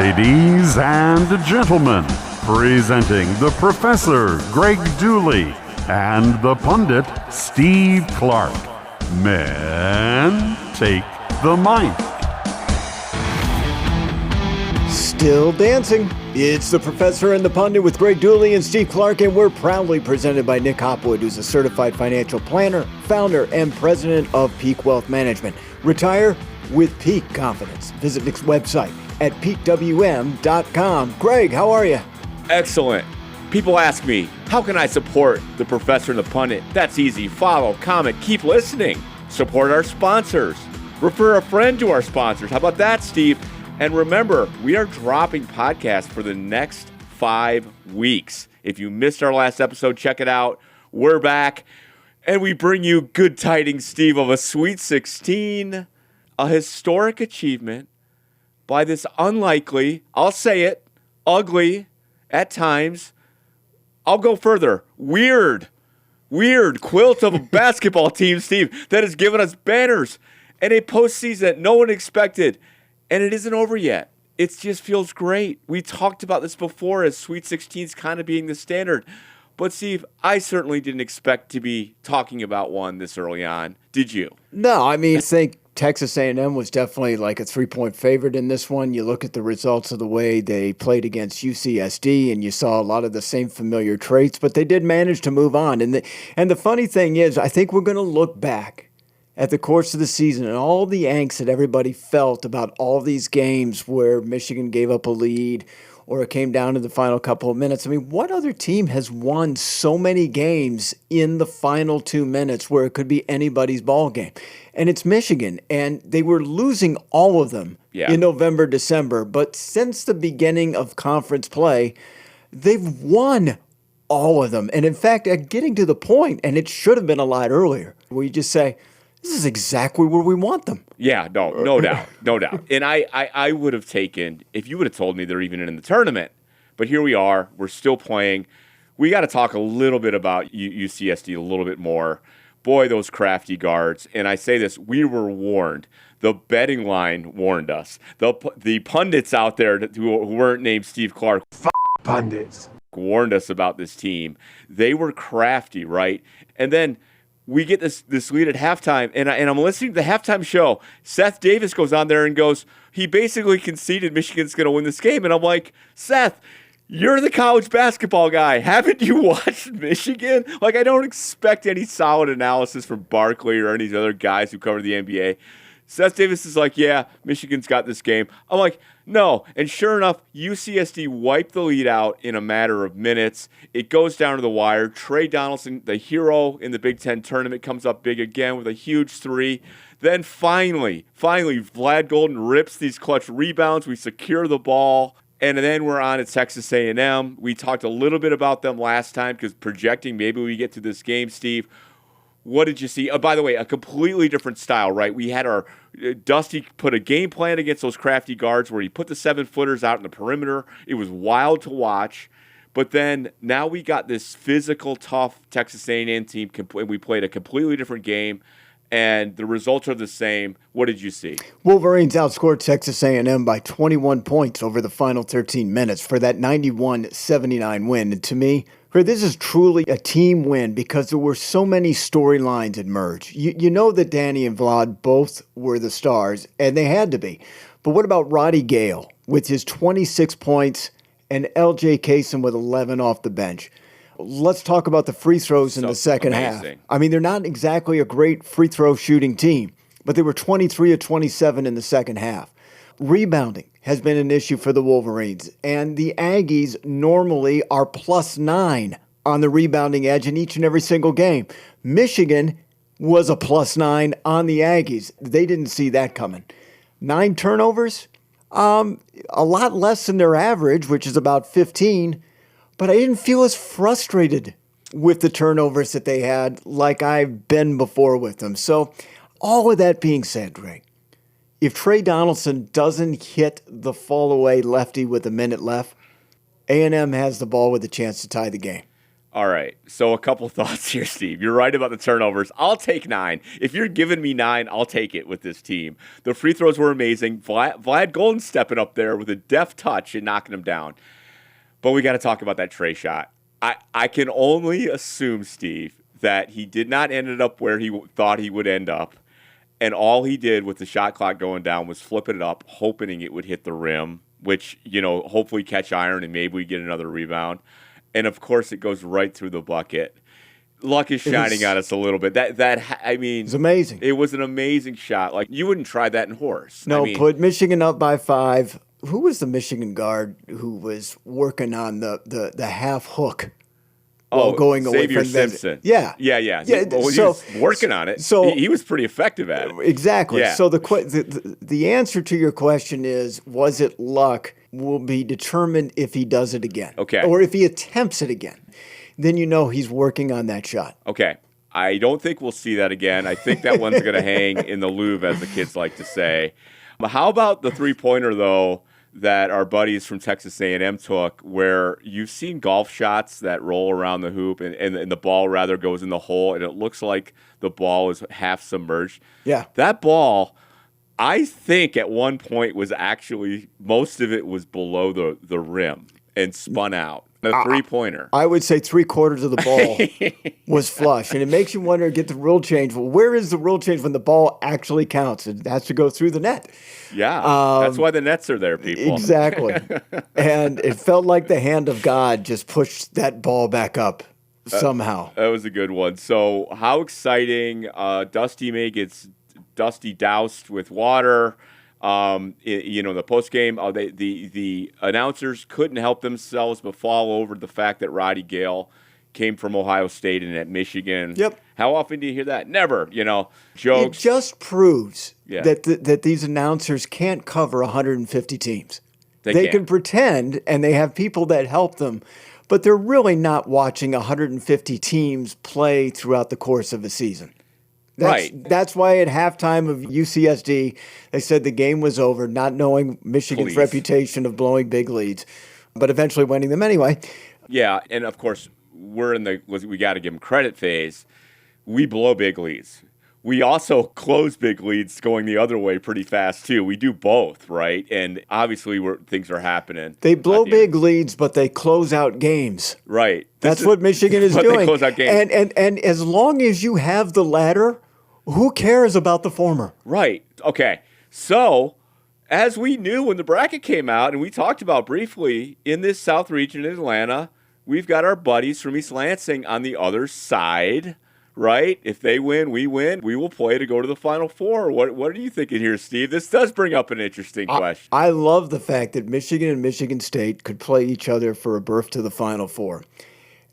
Ladies and gentlemen, presenting the Professor Greg Dooley and the pundit Steve Clark. Men, take the mic. Still dancing. It's the Professor and the Pundit with Greg Dooley and Steve Clark, and we're proudly presented by Nick Hopwood, who's a certified financial planner, founder, and president of Peak Wealth Management. Retire with peak confidence. Visit Nick's website at peakwm.com. Greg, how are you? Excellent. People ask me, how can I support the Professor and the Pundit? That's easy. Follow, comment, keep listening. Support our sponsors. Refer a friend to our sponsors. How about that, Steve? And remember, we are dropping podcasts for the next 5 weeks. If you missed our last episode, check it out. We're back, and we bring you good tidings, Steve, of a Sweet 16, a historic achievement by this unlikely, I'll say it, ugly, at times, I'll go further, weird quilt of a basketball team, Steve, that has given us banners and a postseason that no one expected. And it isn't over yet. It just feels great. We talked about this before as Sweet 16s kind of being the standard. But, Steve, I certainly didn't expect to be talking about one this early on. Did you? No, I think Texas A&M was definitely like a 3-point favorite in this one. You look at the results of the way they played against UCSD, and you saw a lot of the same familiar traits, but they did manage to move on. And the funny thing is, I think we're going to look back at the course of the season and all the angst that everybody felt about all these games where Michigan gave up a lead or it came down to the final couple of minutes. I mean, what other team has won so many games in the final 2 minutes where it could be anybody's ball game? And it's Michigan, and they were losing all of them in November, December. But since the beginning of conference play, they've won all of them. And in fact, getting to the point, and it should have been a lot earlier, where you just say, this is exactly where we want them. Yeah, no doubt. And I would have taken, if you would have told me they're even in the tournament, but here we are, we're still playing. We got to talk a little bit about UCSD a little bit more. Boy, those crafty guards. And I say this, we were warned. The betting line warned us. The pundits out there who weren't named Steve Clark, pundits, warned us about this team. They were crafty, right? And then we get this lead at halftime, and I'm listening to the halftime show. Seth Davis goes on there and goes, he basically conceded Michigan's going to win this game. And I'm like, Seth, you're the college basketball guy. Haven't you watched Michigan? Like, I don't expect any solid analysis from Barkley or any of these other guys who cover the NBA. Seth Davis is like, yeah, Michigan's got this game. I'm like, no. And sure enough, UCSD wiped the lead out in a matter of minutes. It goes down to the wire. Trey Donaldson, the hero in the Big Ten tournament, comes up big again with a huge three. Then finally, Vlad Golden rips these clutch rebounds. We secure the ball. And then we're on at Texas A&M. We talked a little bit about them last time because projecting maybe we get to this game, Steve. What did you see? Oh, by the way, a completely different style, right? We had our Dusty put a game plan against those crafty guards where he put the 7-footers out in the perimeter. It was wild to watch. But then now we got this physical, tough Texas A&M team. We played a completely different game, and the results are the same. What did you see? Wolverines outscored Texas A&M by 21 points over the final 13 minutes for that 91-79 win. And to me, this is truly a team win because there were so many storylines emerge. You know that Danny and Vlad both were the stars, and they had to be. But what about Roddy Gale with his 26 points and L.J. Kaysen with 11 off the bench? Let's talk about the free throws in the second half. I mean, they're not exactly a great free throw shooting team, but they were 23 of 27 in the second half. Rebounding has been an issue for the Wolverines, and the Aggies normally are +9 on the rebounding edge in each and every single game. Michigan was a +9 on the Aggies. They didn't see that coming. 9 turnovers, a lot less than their average, which is about 15, but I didn't feel as frustrated with the turnovers that they had like I've been before with them. So all of that being said, Greg, if Trey Donaldson doesn't hit the fall-away lefty with a minute left, A&M has the ball with a chance to tie the game. All right. So a couple thoughts here, Steve. You're right about the turnovers. I'll take 9. If you're giving me 9, I'll take it with this team. The free throws were amazing. Vlad Golden stepping up there with a deft touch and knocking them down. But we got to talk about that Trey shot. I can only assume, Steve, that he did not end up where he thought he would end up. And all he did with the shot clock going down was flipping it up, hoping it would hit the rim, which, hopefully catch iron and maybe we get another rebound. And, of course, it goes right through the bucket. Luck is shining on us a little bit. It's amazing. It was an amazing shot. Like, you wouldn't try that in horse. No, put Michigan up by 5. Who was the Michigan guard who was working on the half hook? Going away Xavier from Simpson. Yeah. Well, he was working on it. So he was pretty effective at it. Exactly. Yeah. So the answer to your question is, was it luck? Will be determined if he does it again. Okay. Or if he attempts it again. Then he's working on that shot. Okay. I don't think we'll see that again. I think that one's going to hang in the Louvre, as the kids like to say. How about the three-pointer, though, that our buddies from Texas A&M took, where you've seen golf shots that roll around the hoop and the ball rather goes in the hole, and it looks like the ball is half submerged. Yeah. That ball, I think at one point was actually, most of it was below the rim and spun out. The three-pointer. I would say 3/4 of the ball was flush. And it makes you wonder, get the rule change. Well, where is the rule change when the ball actually counts? It has to go through the net. Yeah, that's why the nets are there, people. Exactly. And it felt like the hand of God just pushed that ball back up somehow. That was a good one. So how exciting. Dusty May gets Dusty doused with water. In the post game, the announcers couldn't help themselves but fall over the fact that Roddy Gale came from Ohio State and at Michigan. Yep. How often do you hear that? Never. Jokes. It just proves Yeah. that these announcers can't cover 150 teams. They can't. can pretend, and they have people that help them, but they're really not watching 150 teams play throughout the course of a season. That's why at halftime of UCSD, they said the game was over, not knowing Michigan's reputation of blowing big leads, but eventually winning them anyway. Yeah, and of course, we're in we got to give them credit phase. We blow big leads. We also close big leads going the other way pretty fast, too. We do both, right? And obviously, things are happening. They blow big leads, but they close out games. Right. That's what Michigan is doing. They close out games. And as long as you have the latter, who cares about the former? Right. Okay. So, as we knew when the bracket came out, and we talked about briefly, in this South region in Atlanta, we've got our buddies from East Lansing on the other side, right? If they win, we win. We will play to go to the Final Four. What are you thinking here, Steve? This does bring up an interesting question. I love the fact that Michigan and Michigan State could play each other for a berth to the Final Four.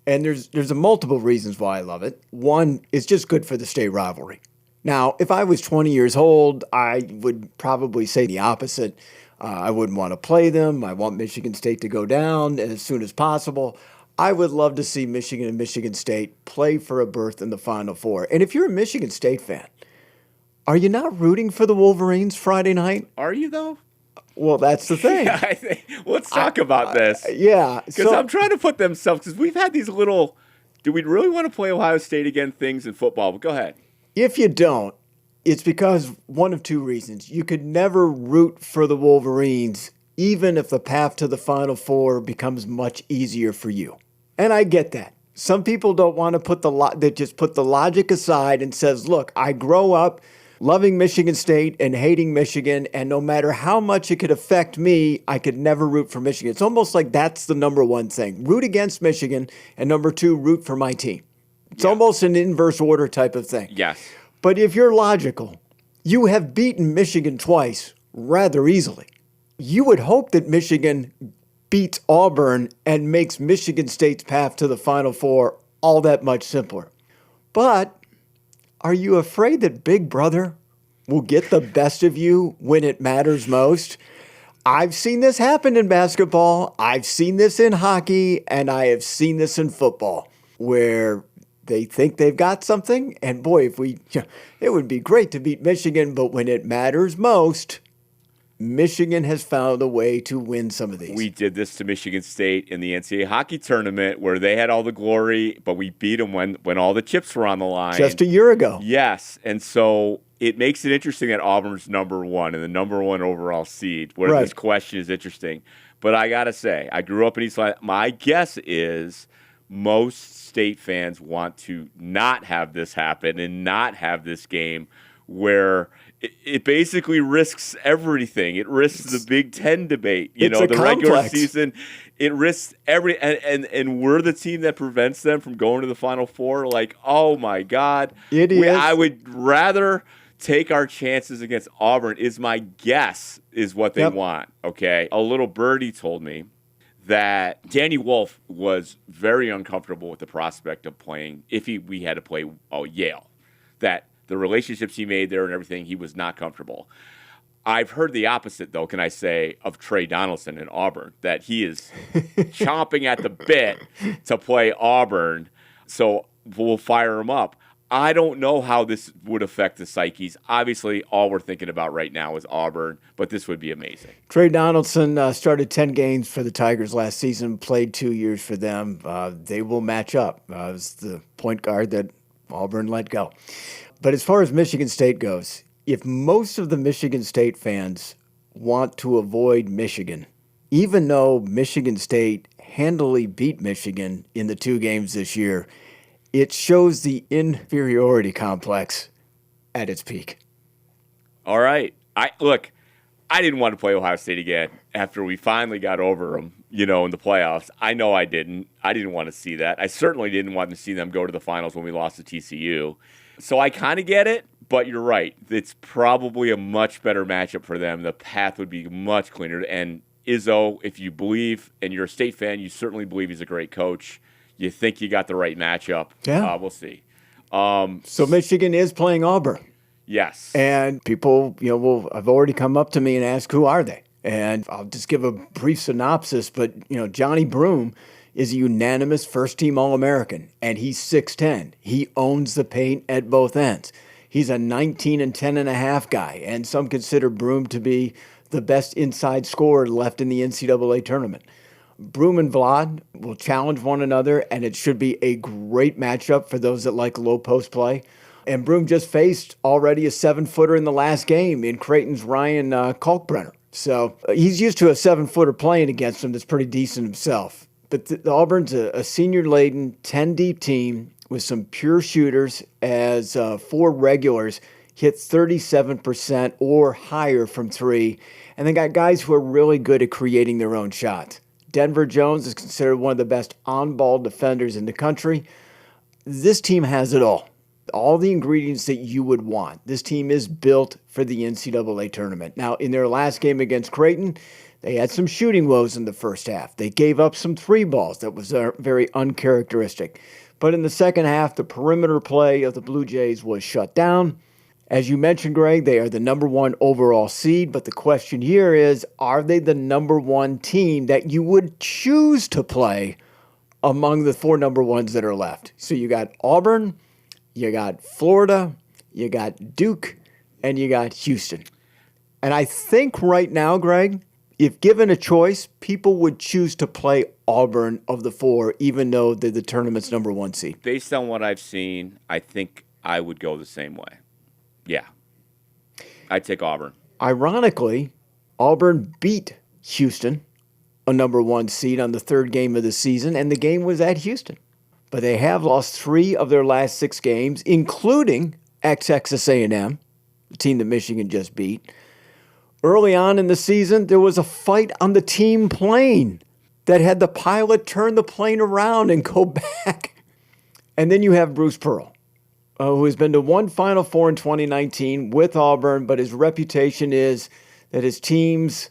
And there's multiple reasons why I love it. One, it's just good for the state rivalry. Now, if I was 20 years old, I would probably say the opposite. I wouldn't want to play them. I want Michigan State to go down as soon as possible. I would love to see Michigan and Michigan State play for a berth in the Final Four. And if you're a Michigan State fan, are you not rooting for the Wolverines Friday night? Are you, though? Well, that's the thing. Let's talk about this. Yeah. Because I'm trying to put themselves, because we've had these little, do we really want to play Ohio State again things in football? But go ahead. If you don't, it's because one of two reasons. You could never root for the Wolverines, even if the path to the Final Four becomes much easier for you. And I get that. Some people don't want to put they just put the logic aside and says, look, I grow up loving Michigan State and hating Michigan, and no matter how much it could affect me, I could never root for Michigan. It's almost like that's the number one thing. Root against Michigan, and number two, root for my team. It's almost an inverse order type of thing. Yes. But if you're logical, you have beaten Michigan twice rather easily. You would hope that Michigan beats Auburn and makes Michigan State's path to the Final Four all that much simpler. But are you afraid that Big Brother will get the best of you when it matters most? I've seen this happen in basketball. I've seen this in hockey, and I have seen this in football, where they think they've got something, and boy, it would be great to beat Michigan, but when it matters most, Michigan has found a way to win some of these. We did this to Michigan State in the NCAA hockey tournament where they had all the glory, but we beat them when all the chips were on the line. Just a year ago. Yes, and so it makes it interesting that Auburn's number one and the number one overall seed, where this question is interesting. But I got to say, I grew up in East Line. My guess is most State fans want to not have this happen and not have this game where it basically risks everything. It risks the Big Ten debate, the regular season. It risks and we're the team that prevents them from going to the Final Four. Like, oh my God. I would rather take our chances against Auburn is my guess is what they want. Okay. A little birdie told me that Danny Wolf was very uncomfortable with the prospect of playing we had to play Yale. That the relationships he made there and everything, he was not comfortable. I've heard the opposite, though, can I say, of Trey Donaldson in Auburn, that he is chomping at the bit to play Auburn, so we'll fire him up. I don't know how this would affect the psyches. Obviously, all we're thinking about right now is Auburn, but this would be amazing. Trey Donaldson started 10 games for the Tigers last season, played 2 years for them. They will match up. It's the point guard that Auburn let go. But as far as Michigan State goes, if most of the Michigan State fans want to avoid Michigan, even though Michigan State handily beat Michigan in the 2 games this year, it shows the inferiority complex at its peak. All right. I didn't want to play Ohio State again after we finally got over them, in the playoffs. I know I didn't. I didn't want to see that. I certainly didn't want to see them go to the finals when we lost to TCU. So I kind of get it, but you're right. It's probably a much better matchup for them. The path would be much cleaner. And Izzo, if you believe, and you're a State fan, you certainly believe he's a great coach. You think you got the right matchup. Yeah. We'll see. So Michigan is playing Auburn. Yes. And people, have already come up to me and asked, who are they? And I'll just give a brief synopsis, but, Johnny Broome is a unanimous first-team All-American, and he's 6'10". He owns the paint at both ends. He's a 19 and 10.5 guy, and some consider Broome to be the best inside scorer left in the NCAA tournament. Broome and Vlad will challenge one another, and it should be a great matchup for those that like low post play. And Broome just faced already a 7-footer in the last game in Creighton's Ryan Kalkbrenner. So he's used to a 7-footer playing against him that's pretty decent himself. But the Auburn's a senior-laden, 10-deep team with some pure shooters as 4 regulars hit 37% or higher from 3. And they got guys who are really good at creating their own shots. Denver Jones is considered one of the best on-ball defenders in the country. This team has it all the ingredients that you would want. This team is built for the NCAA tournament. Now, in their last game against Creighton, they had some shooting woes in the first half. They gave up some 3 balls that was very uncharacteristic. But in the second half, the perimeter play of the Blue Jays was shut down. As you mentioned, Greg, they are the number 1 overall seed, but the question here is, are they the number 1 team that you would choose to play among the 4 number 1s that are left? So you got Auburn, you got Florida, you got Duke, and you got Houston. And I think right now, Greg, if given a choice, people would choose to play Auburn of the 4, even though they're the tournament's number 1 seed. Based on what I've seen, I think I would go the same way. Yeah. I'd take Auburn. Ironically, Auburn beat Houston, a number 1 seed, on the 3rd game of the season, and the game was at Houston. But they have lost 3 of their last 6 games, including ex-Texas A&M, the team that Michigan just beat. Early on in the season, there was a fight on the team plane that had the pilot turn the plane around and go back. And then you have Bruce Pearl, who has been to 1 Final Four in 2019 with Auburn, but his reputation is that his teams,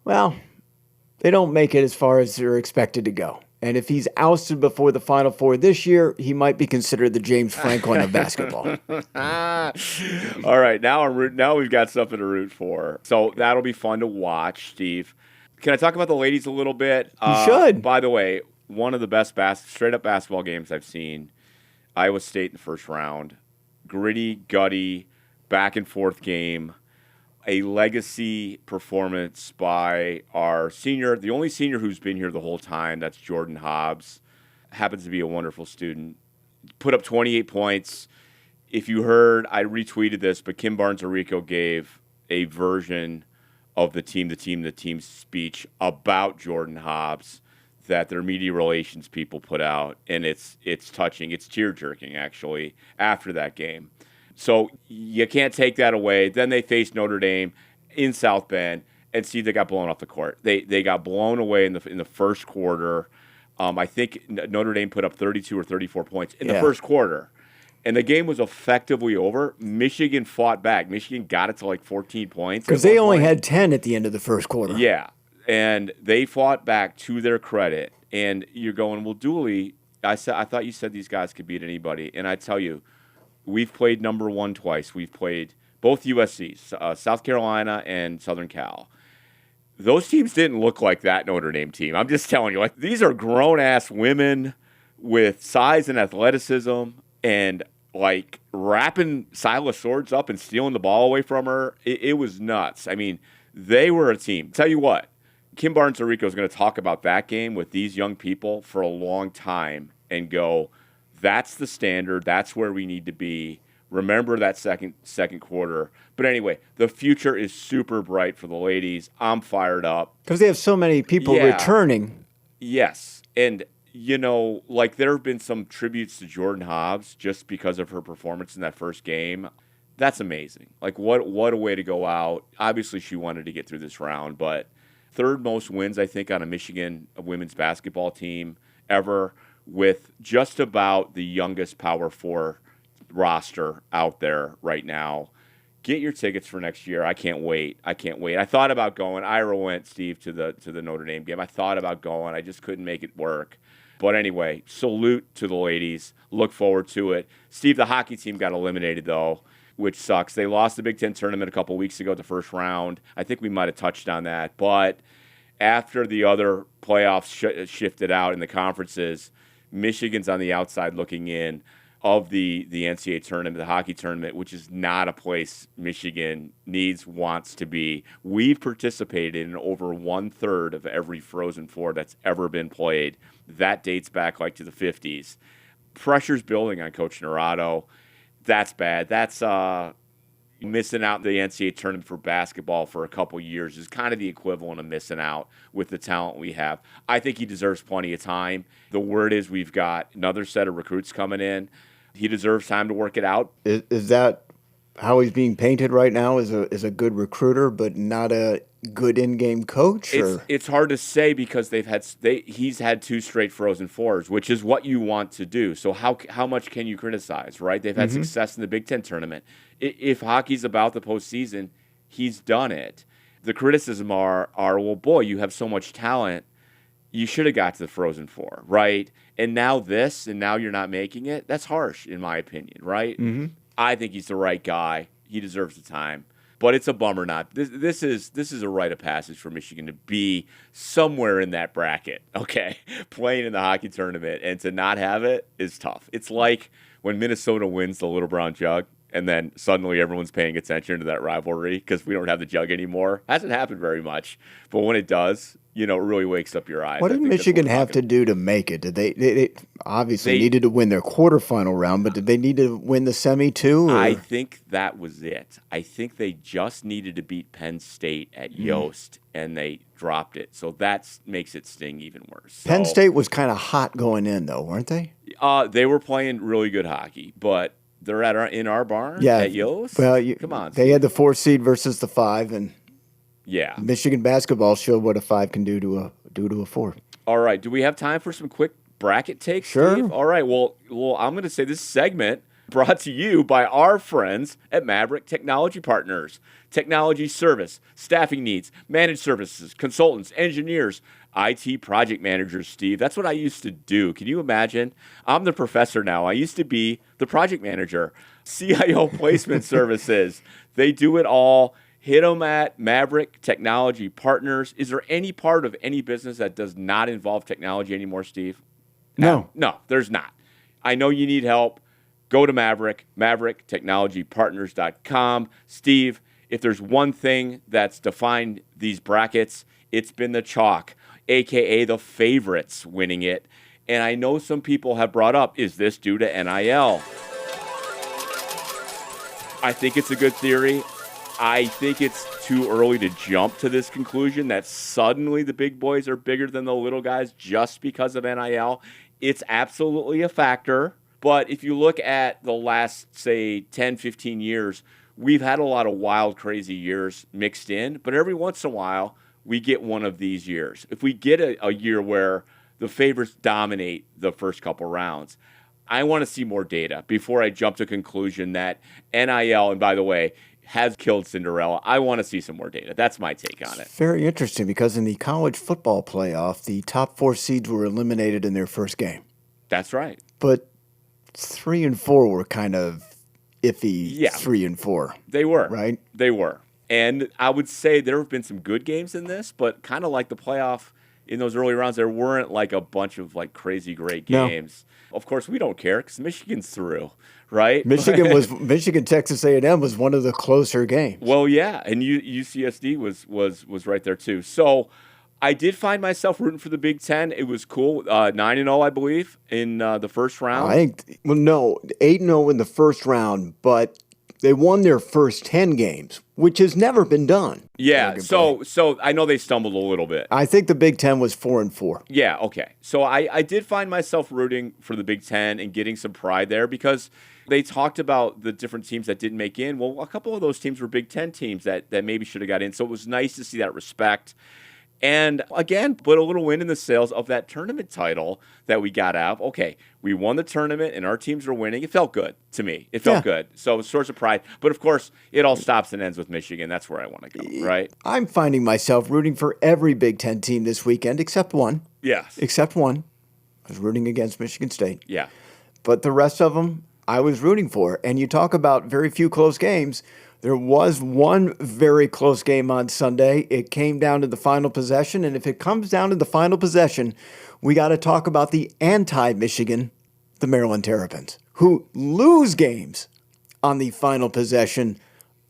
they don't make it as far as they're expected to go. And if he's ousted before the Final Four this year, he might be considered the James Franklin of basketball. All right, now we've got something to root for. So that'll be fun to watch, Steve. Can I talk about the ladies a little bit? You should. By the way, one of the best straight-up basketball games I've seen, Iowa State in the first round. Gritty, gutty, back-and-forth game. a legacy performance by our senior, the only senior who's been here the whole time. That's Jordan Hobbs. Happens to be a wonderful student. Put up 28 points. If you heard, I retweeted this, but Kim Barnes-Arico gave a version of the team speech about Jordan Hobbs that their media relations people put out, and it's touching. It's tear-jerking, actually, after that game. So you can't take that away. Then they faced Notre Dame in South Bend, and see, they got blown off the court. They got blown away in the first quarter. I think Notre Dame put up 32 or 34 points in the first quarter. And the game was effectively over. Michigan fought back. Michigan got it to like 14 points. Because they only had 10 at the end of the first quarter. Yeah. And they fought back to their credit. And you're going, well, Dooley, I thought you said these guys could beat anybody. And I tell you, we've played number one twice. We've played both USCs, South Carolina and Southern Cal. Those teams didn't look like that Notre Dame team. I'm just telling you, like, these are grown-ass women with size and athleticism and, like, wrapping Silas Swords up and stealing the ball away from her. It was nuts. I mean, they were a team. Tell you what, Kim Barnes-Arico is going to talk about that game with these young people for a long time and go, that's the standard. That's where we need to be. Remember that second quarter. But anyway, the future is super bright for the ladies. I'm fired up. Because they have so many people returning. Yes. And, you know, like there have been some tributes to Jordan Hobbs just because of her performance in that first game. That's amazing. Like, what a way to go out. Obviously, she wanted to get through this round, but third most wins, I think, on a Michigan women's basketball team ever, with just about the youngest Power 4 roster out there right now. Get your tickets for next year. I can't wait. I thought about going. Ira went, Steve, to the Notre Dame game. I thought about going. I just couldn't make it work. But anyway, salute to the ladies. Look forward to it. Steve, the hockey team got eliminated, though, which sucks. They lost the Big Ten tournament a couple weeks ago, the first round. I think we might have touched on that. But after the other playoffs shifted out in the conferences, Michigan's on the outside looking in of the NCAA tournament, the hockey tournament, which is not a place Michigan wants to be. We've participated in over 1/3 of every Frozen Four that's ever been played. That dates back like to the 50s. Pressure's building on Coach Naurato. That's bad. That's missing out the NCAA tournament for basketball for a couple years is kind of the equivalent of missing out with the talent we have. I think he deserves plenty of time. The word is we've got another set of recruits coming in. He deserves time to work it out. Is that how he's being painted right now? Is a good recruiter, but not a good in-game coach? It's hard to say because he's had 2 straight Frozen Fours, which is what you want to do. So how much can you criticize, right? They've had success in the Big Ten tournament. If hockey's about the postseason, he's done it. The criticism are, well, boy, you have so much talent. You should have got to the Frozen Four, right? And now this, and now you're not making it. That's harsh, in my opinion, right? Mm-hmm. I think he's the right guy. He deserves the time. But it's a bummer not. This is a rite of passage for Michigan to be somewhere in that bracket, okay, playing in the hockey tournament, and to not have it is tough. It's like when Minnesota wins the Little Brown Jug, and then suddenly everyone's paying attention to that rivalry because we don't have the jug anymore. Hasn't happened very much, but when it does, you know, it really wakes up your eyes. What did Michigan have to do to make it? Did they obviously needed to win their quarterfinal round, but did they need to win the semi too? I think that was it. I think they just needed to beat Penn State at Yost, and they dropped it. So that makes it sting even worse. Penn State was kind of hot going in, though, weren't they? They were playing really good hockey, but they're in our barn at Yost? Well, come on. They had the 4 seed versus the 5, and Michigan basketball showed what a 5 can do to a 4. All right. Do we have time for some quick bracket takes, Sure. Steve? All right. Well, I'm going to say this segment brought to you by our friends at Maverick Technology Partners. Technology service, staffing needs, managed services, consultants, engineers, IT project managers, Steve. That's what I used to do. Can you imagine? I'm the professor now. I used to be the project manager. CIO placement services. They do it all. Hit them at Maverick Technology Partners. Is there any part of any business that does not involve technology anymore, Steve? No, there's not. I know you need help. Go to Maverick, MaverickTechnologyPartners.com. Steve, if there's one thing that's defined these brackets, it's been the chalk, a.k.a. the favorites winning it. And I know some people have brought up, is this due to NIL? I think it's a good theory. I think it's too early to jump to this conclusion that suddenly the big boys are bigger than the little guys just because of NIL. It's absolutely a factor. But if you look at the last, say, 10, 15 years, we've had a lot of wild, crazy years mixed in. But every once in a while, we get one of these years. If we get a year where the favorites dominate the first couple rounds, I want to see more data before I jump to conclusion that NIL, and by the way, has killed Cinderella. I want to see some more data. That's my take on it. Very interesting, because in the college football playoff, the top 4 seeds were eliminated in their first game. That's right. But 3 and 4 were kind of iffy. Yeah. 3 and 4. They were. Right? They were. And I would say there have been some good games in this, but kind of like the playoff in those early rounds, there weren't like a bunch of like crazy great games. No. Of course, we don't care because Michigan's through, right? Michigan Texas A&M was one of the closer games. Well, yeah, and UCSD was right there too. So I did find myself rooting for the Big Ten. It was cool. 9-0, I believe, in the first round. 8-0 in the first round, but they won their first 10 games, which has never been done. Yeah, so I know they stumbled a little bit. I think the Big Ten was 4-4. Yeah, okay. So I did find myself rooting for the Big Ten and getting some pride there because they talked about the different teams that didn't make in. Well, a couple of those teams were Big Ten teams that maybe should have got in. So it was nice to see that respect. And again, put a little wind in the sails of that tournament title that we got out of. Okay, we won the tournament and our teams are winning. It felt good to me. It felt good. So it was a source of pride. But of course, it all stops and ends with Michigan. That's where I want to go, right? I'm finding myself rooting for every Big Ten team this weekend except one. Yes. Except one. I was rooting against Michigan State. Yeah. But the rest of them, I was rooting for. And you talk about very few close games. There was one very close game on Sunday. It came down to the final possession. And if it comes down to the final possession, we got to talk about the anti-Michigan, the Maryland Terrapins, who lose games on the final possession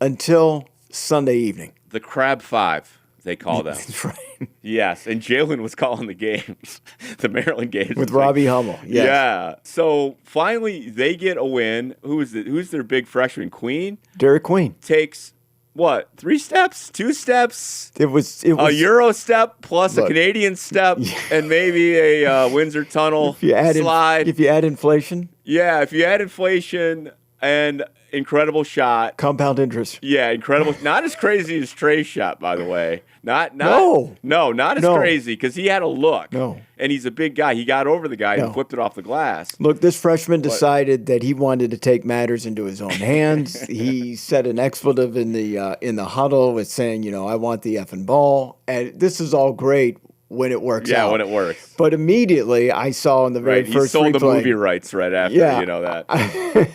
until Sunday evening. The Crab Five, they call them. That's right. Yes, and Jalen was calling the games, the Maryland games. With Robbie Hummel, yes. Yeah. So finally, they get a win. Who's their big freshman? Queen? Derek Queen. Takes, what, 3 steps? 2 steps? It was a Euro step plus a Canadian step and maybe a Windsor Tunnel slide. If you add inflation. Yeah, if you add inflation and incredible shot. Compound interest. Yeah, incredible. Not as crazy as Trey's shot, by the way. Not as crazy because he had a look. No. And he's a big guy. He got over the guy and flipped it off the glass. Look, this freshman decided that he wanted to take matters into his own hands. He said an expletive in the huddle with saying, I want the effing ball. And this is all great when it works out. Yeah, when it works. But immediately I saw in the very first replay. He sold the movie rights right after, that.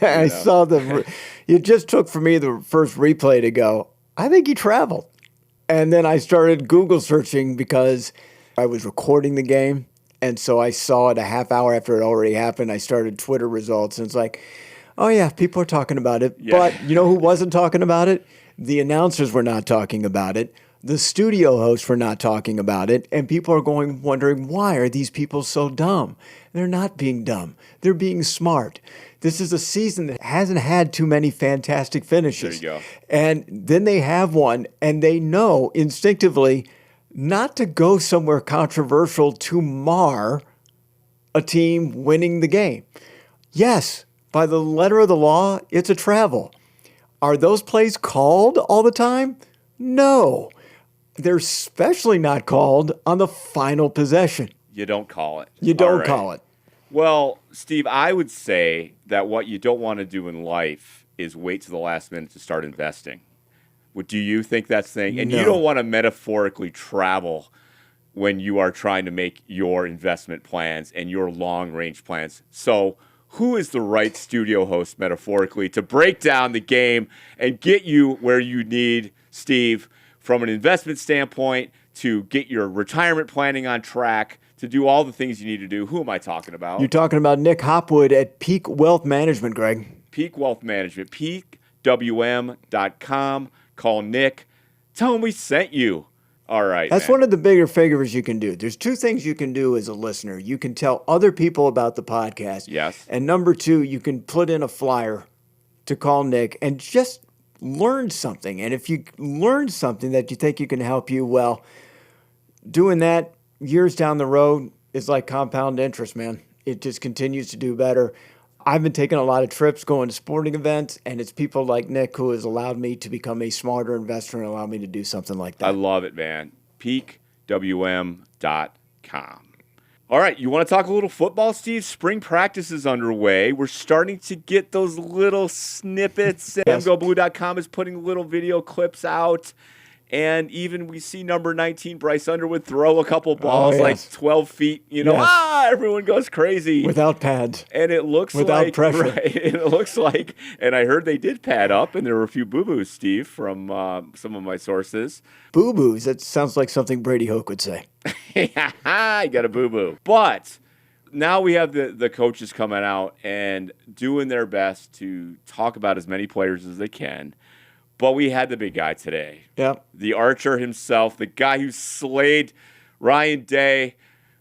I saw it just took for me the first replay to go, I think he traveled. And then I started Google searching because I was recording the game. And so I saw it a half hour after it already happened. I started Twitter results. And it's like, oh, yeah, people are talking about it. Yeah. But you know who wasn't talking about it? The announcers were not talking about it. The studio hosts were not talking about it. And people are wondering, why are these people so dumb? They're not being dumb. They're being smart. This is a season that hasn't had too many fantastic finishes. There you go. And then they have one, and they know instinctively not to go somewhere controversial to mar a team winning the game. Yes, by the letter of the law, it's a travel. Are those plays called all the time? No. They're especially not called on the final possession. You don't call it. You don't call it. Well, Steve, I would say that what you don't want to do in life is wait to the last minute to start investing. Do you think that's the thing? And No. You don't want to metaphorically travel when you are trying to make your investment plans and your long-range plans. So who is the right studio host, metaphorically, to break down the game and get you where you need, Steve, from an investment standpoint, to get your retirement planning on track, to do all the things you need to do? Who am I talking about? You're talking about Nick Hopwood at Peak Wealth Management, Greg. Peak Wealth Management, peakwm.com. call Nick, tell him we sent you. All right, That's man. one of the bigger favors you can do. There's two things you can do as a listener. You can tell other people about the podcast. Yes. And number two, you can put in a flyer to call Nick and just learn something. And if you learn something that you think you can help you, well, doing that years down the road is like compound interest, man. It just continues to do better. I've been taking a lot of trips going to sporting events, and it's people like Nick who has allowed me to become a smarter investor and allow me to do something like that. I love it, man. peakwm.com. All right, you want to talk a little football, Steve? Spring practice is underway. We're starting to get those little snippets. Yes. MGoBlue.com is putting little video clips out. And even we see number 19, Bryce Underwood, throw a couple balls like 12 feet. Everyone goes crazy. Without pads. And it looks Without like, pressure. Right, it looks like, and I heard they did pad up, and there were a few boo-boos, Steve, from some of my sources. Boo-boos, that sounds like something Brady Hoke would say. I got a boo-boo. But now we have the coaches coming out and doing their best to talk about as many players as they can. But we had the big guy today. Yep. The archer himself, the guy who slayed Ryan Day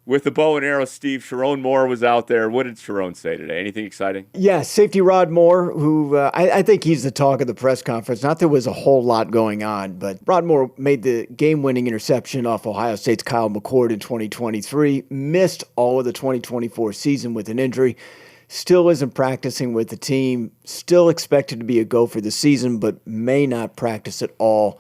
with the bow and arrow, Steve. Sharon Moore was out there. What did Sharon say today? Anything exciting? Yeah, safety Rod Moore, who I think he's the talk of the press conference. Not there was a whole lot going on, but Rod Moore made the game-winning interception off Ohio State's Kyle McCord in 2023, missed all of the 2024 season with an injury, still isn't practicing with the team, still expected to be a go for the season, but may not practice at all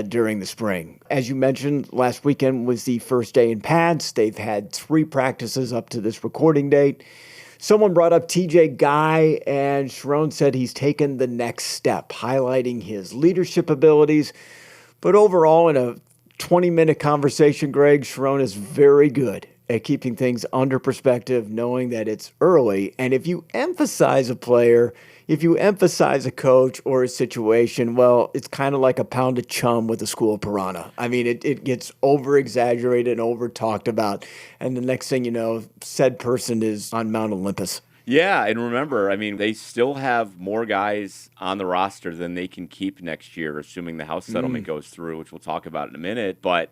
during the spring. As you mentioned, last weekend was the first day in pads. They've had 3 practices up to this recording date. Someone brought up TJ Guy, and Sharon said he's taken the next step, highlighting his leadership abilities. But overall, in a 20-minute conversation, Greg, Sharon is very good at keeping things under perspective, knowing that it's early. And if you emphasize a player, if you emphasize a coach or a situation, well, it's kind of like a pound of chum with a school of piranha. I mean, it gets over-exaggerated and over-talked about. And the next thing you know, said person is on Mount Olympus. Yeah, and remember, I mean, they still have more guys on the roster than they can keep next year, assuming the House settlement goes through, which we'll talk about in a minute. But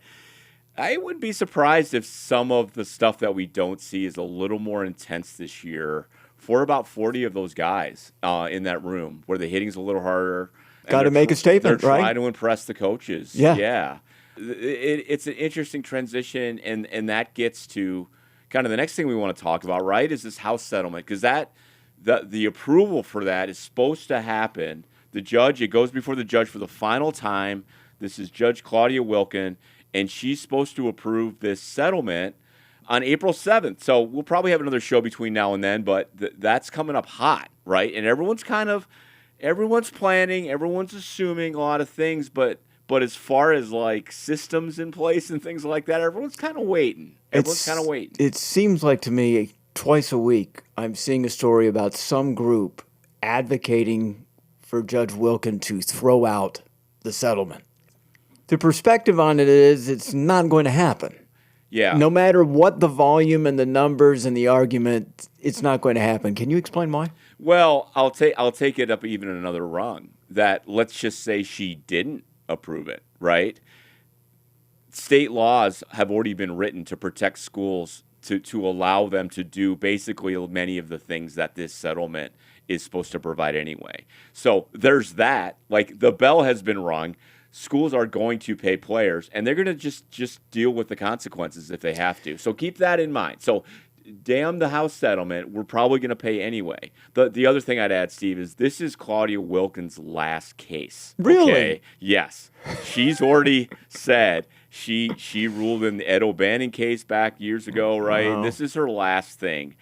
I wouldn't be surprised if some of the stuff that we don't see is a little more intense this year for about 40 of those guys in that room where the hitting's a little harder. Got to make a statement, they're right? trying to impress the coaches. Yeah. It's an interesting transition, and that gets to kind of the next thing we want to talk about, right, is this House settlement, because the approval for that is supposed to happen. It goes before the judge for the final time. This is Judge Claudia Wilkin, and she's supposed to approve this settlement on April 7th. So we'll probably have another show between now and then, but that's coming up hot, right? And everyone's planning, everyone's assuming a lot of things, but as far as like systems in place and things like that, everyone's kind of waiting. It seems like to me twice a week I'm seeing a story about some group advocating for Judge Wilkin to throw out the settlement. The perspective on it is it's not going to happen. Yeah. No matter what the volume and the numbers and the argument, it's not going to happen. Can you explain why? Well, I'll take it up even another rung. That let's just say she didn't approve it, right? State laws have already been written to protect schools to allow them to do basically many of the things that this settlement is supposed to provide anyway. So there's that. Like the bell has been rung. Schools are going to pay players, and they're going to just deal with the consequences if they have to. So keep that in mind. So damn the House settlement, we're probably going to pay anyway. The other thing I'd add, Steve, is this is Claudia Wilkin's last case. Really? Okay? Yes. She's already said she ruled in the Ed O'Bannon case back years ago, right? Wow. This is her last thing.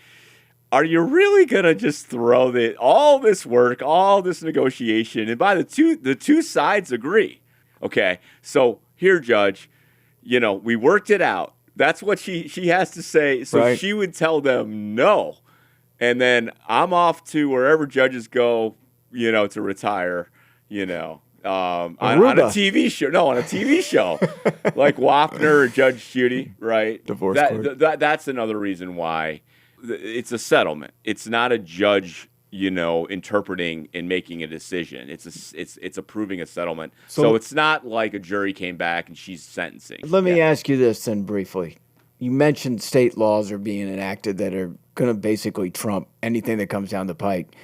Are you really going to just throw all this work, all this negotiation, and by the two sides agree? Okay, so here, Judge, we worked it out. That's what she has to say. So right. She would tell them no. And then I'm off to wherever judges go, to retire, on a TV show. No, on a TV show. Like Wapner or Judge Judy, right? Divorce court. That's another reason why it's a settlement. It's not a judge, interpreting and making a decision. It's approving a settlement. So it's not like a jury came back and she's sentencing. Let me ask you this then briefly. You mentioned state laws are being enacted that are going to basically trump anything that comes down the pike.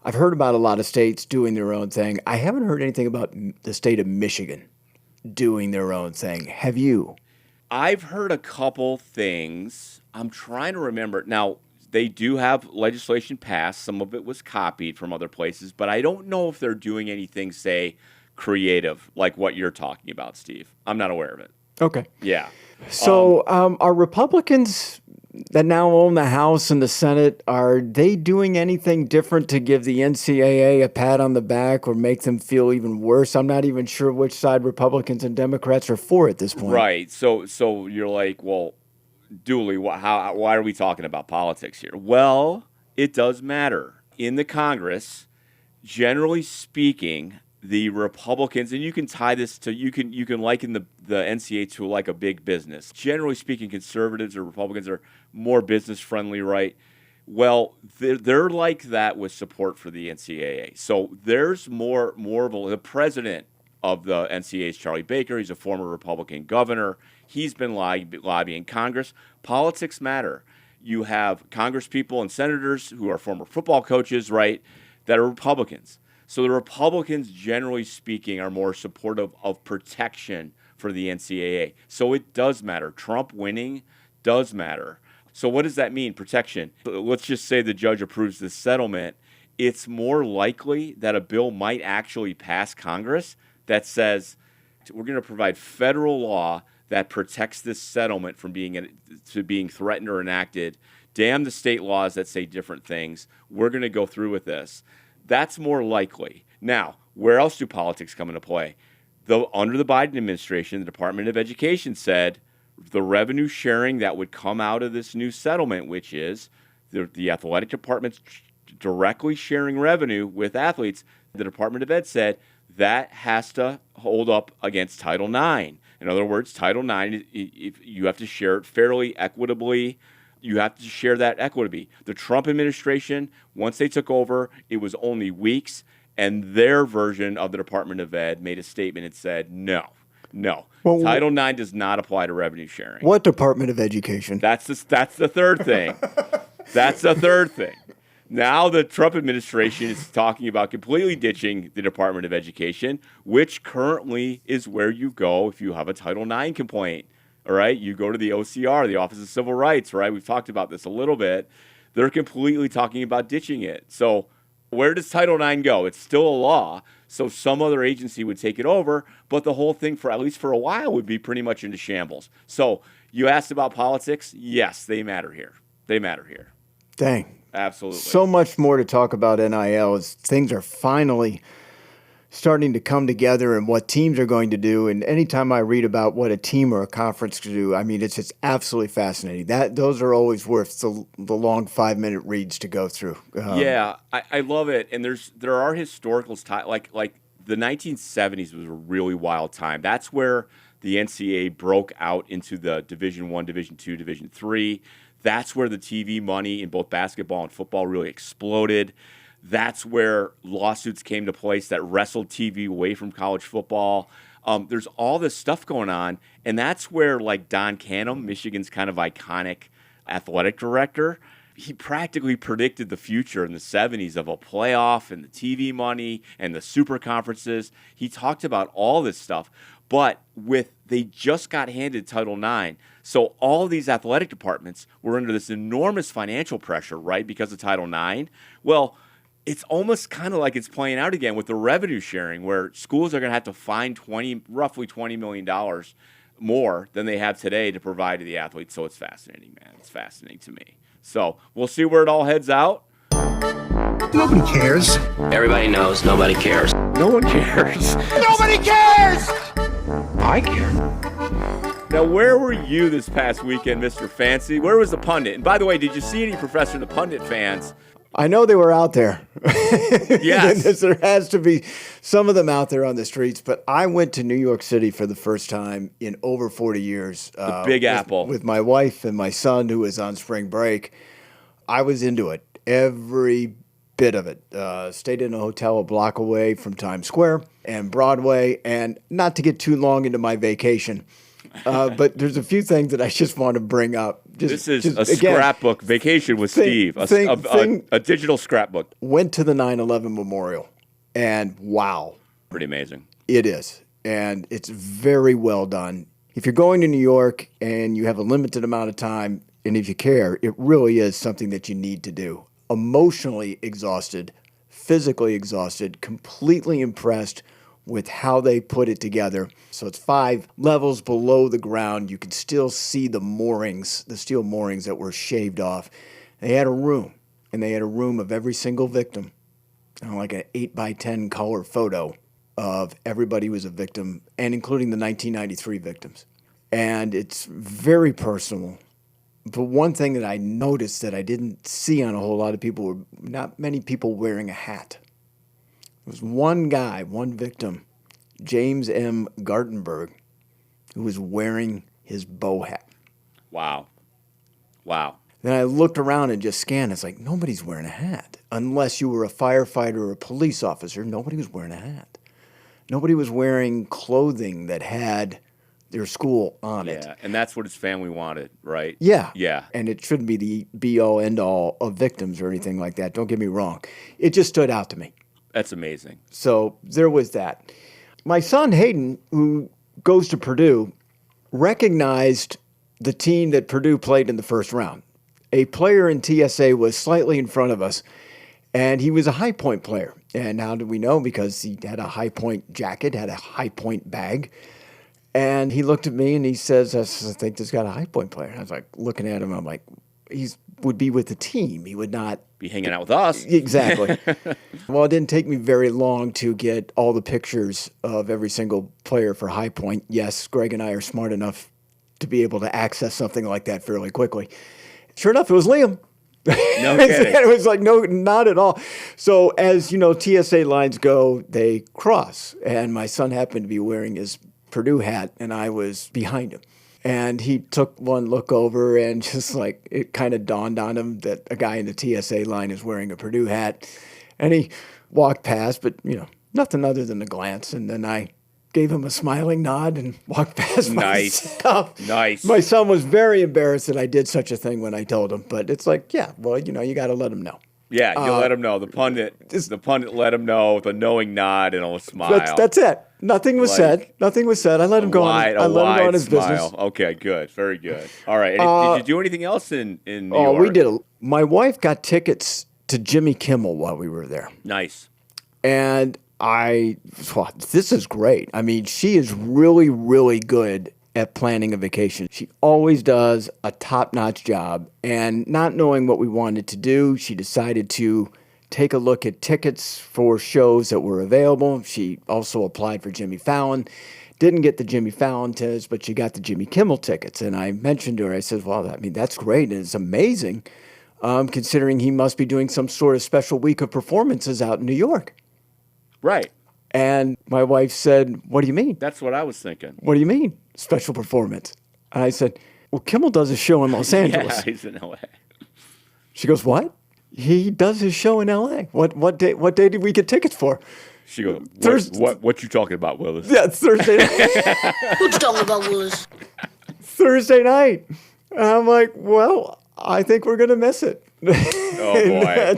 I've heard about a lot of states doing their own thing. I haven't heard anything about the state of Michigan doing their own thing. Have you? I've heard a couple things. I'm trying to remember. Now, they do have legislation passed. Some of it was copied from other places, but I don't know if they're doing anything, say, creative, like what you're talking about, Steve. I'm not aware of it. Okay. Yeah. So are Republicans that now own the House and the Senate, are they doing anything different to give the NCAA a pat on the back or make them feel even worse? I'm not even sure which side Republicans and Democrats are for at this point. Right. So you're like, well, Dooley, why are we talking about politics here? Well, it does matter. In the Congress, generally speaking, the Republicans, and you can tie this to, you can liken the NCAA to like a big business. Generally speaking, conservatives or Republicans are more business friendly, right? Well, they're like that with support for the NCAA. So there's more of the president of the NCAA is Charlie Baker. He's a former Republican governor. He's been lobbying Congress. Politics matter. You have congresspeople and senators who are former football coaches, right, that are Republicans. So the Republicans, generally speaking, are more supportive of protection for the NCAA. So it does matter. Trump winning does matter. So what does that mean, protection? Let's just say the judge approves this settlement. It's more likely that a bill might actually pass Congress that says we're going to provide federal law that protects this settlement from being threatened or enacted. Damn the state laws that say different things. We're going to go through with this. That's more likely. Now, where else do politics come into play? Under the Biden administration, the Department of Education said the revenue sharing that would come out of this new settlement, which is the athletic department's directly sharing revenue with athletes, the Department of Ed said that has to hold up against Title IX. In other words, Title IX, you have to share it fairly, equitably. You have to share that equitably. The Trump administration, once they took over, it was only weeks, and their version of the Department of Ed made a statement and said, no. Well, Title IX does not apply to revenue sharing. What Department of Education? That's the third thing. That's the third thing. Now the Trump administration is talking about completely ditching the Department of Education, which currently is where you go if you have a Title IX complaint. All right, you go to the OCR, the Office of Civil Rights, right? We've talked about this a little bit. They're completely talking about ditching it. So where does Title IX go? It's still a law, so some other agency would take it over, but the whole thing, for at least for a while, would be pretty much into shambles. So you asked about politics. Yes, they matter here. They matter here. Dang. Absolutely. So much more to talk about NIL as things are finally starting to come together and what teams are going to do. And anytime I read about what a team or a conference can do, I mean, it's just absolutely fascinating. Those are always worth the long 5-minute reads to go through. Yeah, I love it. And there are historical like the 1970s was a really wild time. That's where the NCAA broke out into the Division I, Division II, Division III. That's where the TV money in both basketball and football really exploded. That's where lawsuits came to place that wrestled TV away from college football. There's all this stuff going on, and that's where, like, Don Canham, Michigan's kind of iconic athletic director, he practically predicted the future in the 70s of a playoff and the TV money and the super conferences. He talked about all this stuff, but they just got handed Title IX. So all these athletic departments were under this enormous financial pressure, right, because of Title IX. Well, it's almost kind of like it's playing out again with the revenue sharing, where schools are going to have to find roughly $20 million more than they have today to provide to the athletes. So it's fascinating, man. It's fascinating to me. So we'll see where it all heads out. Nobody cares. Everybody knows nobody cares. No one cares. Nobody cares! I care. Now, where were you this past weekend, Mr. Fancy? Where was the pundit? And by the way, did you see any Professor the Pundit fans? I know they were out there. Yes. There has to be some of them out there on the streets, but I went to New York City for the first time in over 40 years. The Big Apple. With my wife and my son, who was on spring break. I was into it. Every bit of it. Stayed in a hotel a block away from Times Square and Broadway, and not to get too long into my vacation, but there's a few things that I just want to bring up. This is a scrapbook vacation with Steve, a digital scrapbook. Went to the 9/11 memorial, and wow. Pretty amazing. It is, and it's very well done. If you're going to New York and you have a limited amount of time, and if you care, it really is something that you need to do. Emotionally exhausted, physically exhausted, completely impressed with how they put it together. So it's 5 levels below the ground. You can still see the moorings, the steel moorings that were shaved off. They had a room, and they had a room of every single victim, like an 8x10 color photo of everybody who was a victim, and including the 1993 victims. And it's very personal. But one thing that I noticed that I didn't see on a whole lot of people were not many people wearing a hat. There was one guy, one victim, James M. Gartenberg, who was wearing his bow hat. Wow. Wow. Then I looked around and just scanned. It's like, nobody's wearing a hat. Unless you were a firefighter or a police officer, nobody was wearing a hat. Nobody was wearing clothing that had their school on it. Yeah, and that's what his family wanted, right? Yeah. Yeah. And it shouldn't be the be-all, end-all of victims or anything like that. Don't get me wrong. It just stood out to me. That's amazing. So there was that. My son Hayden, who goes to Purdue, recognized the team that Purdue played in the first round. A player in TSA was slightly in front of us, and he was a high point player. And how did we know? Because he had a high point jacket, had a high point bag. And he looked at me and he says, I think this got a high point player. And I was like, looking at him, I'm like, he would be with the team. He would not be hanging out with us. Exactly. Well, it didn't take me very long to get all the pictures of every single player for High Point. Yes, Greg and I are smart enough to be able to access something like that fairly quickly. Sure enough, it was Liam. No kidding. It was like, no, not at all. So as you know, TSA lines go, they cross. And my son happened to be wearing his Purdue hat, and I was behind him. And he took one look over, and just like it kind of dawned on him that a guy in the TSA line is wearing a Purdue hat. And he walked past, but, nothing other than a glance. And then I gave him a smiling nod and walked past myself. Nice. My son was very embarrassed that I did such a thing when I told him. But it's like, yeah, well, you got to let him know. Yeah, you let him know. The pundit let him know with a knowing nod and a smile. That's it. Nothing was said. Nothing was said. I let him go on his business. Okay, good. Very good. All right. Did you do anything else in New York? Oh, we did. My wife got tickets to Jimmy Kimmel while we were there. Nice. And this is great. I mean, she is really, really good at planning a vacation. She always does a top-notch job. And not knowing what we wanted to do, she decided to take a look at tickets for shows that were available. She also applied for Jimmy Fallon. Didn't get the Jimmy Fallon tickets, but she got the Jimmy Kimmel tickets. And I mentioned to her, I said, well, I mean, that's great. And it's amazing, considering he must be doing some sort of special week of performances out in New York. Right. And my wife said, what do you mean? That's what I was thinking. What do you mean, special performance? And I said, well, Kimmel does a show in Los Angeles. Yeah, he's in L.A. She goes, what? He does his show in L.A. What day did we get tickets for? She goes, what you talking about, Willis? Yeah, Thursday night. What you talking about, Willis? Thursday night. And I'm like, well, I think we're going to miss it. Oh, boy.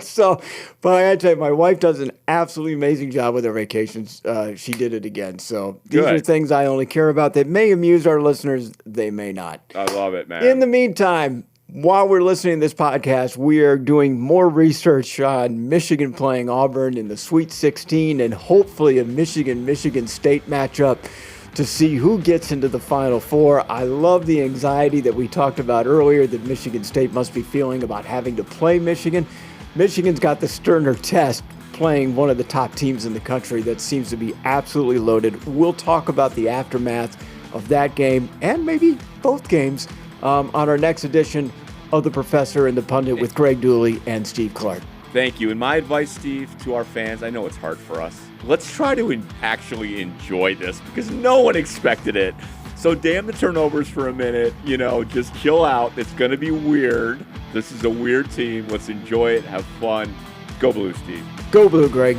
But I got to tell you, my wife does an absolutely amazing job with her vacations. She did it again. So these are things I only care about. They may amuse our listeners. They may not. I love it, man. In the meantime, while we're listening to this podcast, we are doing more research on Michigan playing Auburn in the Sweet 16 and hopefully a Michigan State matchup to see who gets into the Final Four. I love the anxiety that we talked about earlier that Michigan State must be feeling about having to play Michigan. Michigan's got the sterner test playing one of the top teams in the country that seems to be absolutely loaded. We'll talk about the aftermath of that game and maybe both games on our next edition of The Professor and the Pundit with Greg Dooley and Steve Clark. Thank you. And my advice, Steve, to our fans, I know it's hard for us. Let's try to actually enjoy this because no one expected it. So damn the turnovers for a minute. Just chill out. It's going to be weird. This is a weird team. Let's enjoy it. Have fun. Go Blue, Steve. Go Blue, Greg.